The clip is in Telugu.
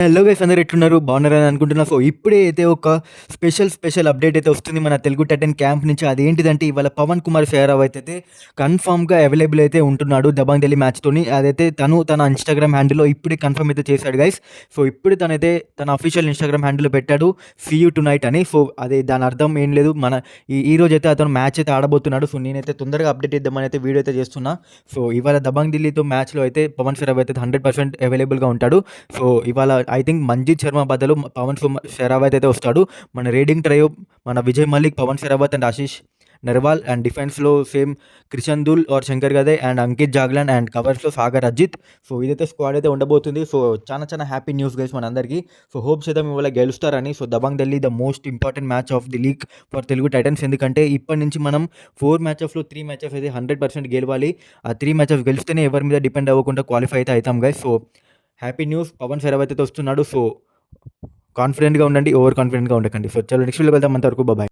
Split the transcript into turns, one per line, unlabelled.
హలో గైస్, అందరూ ఎట్లున్నారు? బాగున్నారని అనుకుంటున్నా. సో ఇప్పుడే అయితే ఒక స్పెషల్ అప్డేట్ అయితే వస్తుంది మన తెలుగు టైటన్ క్యాంప్ నుంచి. అదేంటిదంటే ఇవాళ పవన్ కుమార్ షెరావత్ అయితే కన్ఫర్మ్‌గా అవైలబుల్ అయితే ఉంటున్నాడు దబంగ్ ఢిల్లీ మ్యాచ్‌తోని. అదైతే తన ఇన్‌స్టాగ్రామ్ హ్యాండిల్‌లో ఇప్పుడే కన్ఫర్మ్ అయితే చేశాడు గైస్. సో ఇప్పుడు తనైతే తన అఫీషియల్ ఇన్‌స్టాగ్రామ్ హ్యాండిల్‌లో పెట్టాడు సీ యూ టునైట్ అని. సో అది దాని అర్థం ఏం లేదు, ఈ రోజైతే అతను మ్యాచ్ అయితే ఆడబోతున్నాడు. సో నేనైతే తొందరగా అప్డేట్ ఇద్దామని అయితే వీడియో అయితే చేస్తున్నా. సో ఇవాళ దబంగ్ ఢిల్లీతో మ్యాచ్‌లో అయితే పవన్ షెరావత్ అయితే 100% అవైలబుల్‌గా ఉంటాడు. సో ఇవాళ ఐ థింక్ మంజీత్ శర్మ బదులు షెరావత్ అయితే వస్తాడు. మన రేడింగ్ ట్రయో మన విజయ్ మల్లిక్, పవన్ షెరావత్ అండ్ ఆశీష్ నెర్వాల్, అండ్ డిఫెన్స్లో same Krishan Dhull or Shankar Gadai and Ankit Jaglan, and కవర్స్లో సాగర్ అజిత్. సో ఇదైతే స్క్వాడ్ అయితే ఉండబోతుంది. సో చాలా హ్యాపీ న్యూస్ గైస్ మనందరికీ. సో హోప్ చేద్దాం ఇవాళ గెలుస్తారని. So Dabang Delhi the most important match of the league for Telugu Titans. ఎందుకంటే ఇప్పటి నుంచి మనం 4 మ్యాచెస్లో 3 మ్యాచెస్ అయితే 100% గెలవాలి. ఆ 3 మ్యాచెస్ గెలిస్తేనే ఎవరి మీద డిపెండ్ అవ్వకుండా క్వాలిఫై అయితే అవుతాం guys. So happy news, Pawan Sehrawat అయితే వస్తున్నాడు. సో కాన్ఫిడెంట్గా ఉండండి, ఓవర్ కాన్ఫిడెంట్గా ఉండకండి. సో చలో నెక్స్ట్ వీడియోకి వెళ్దాం. అంతవరకు బాయ్.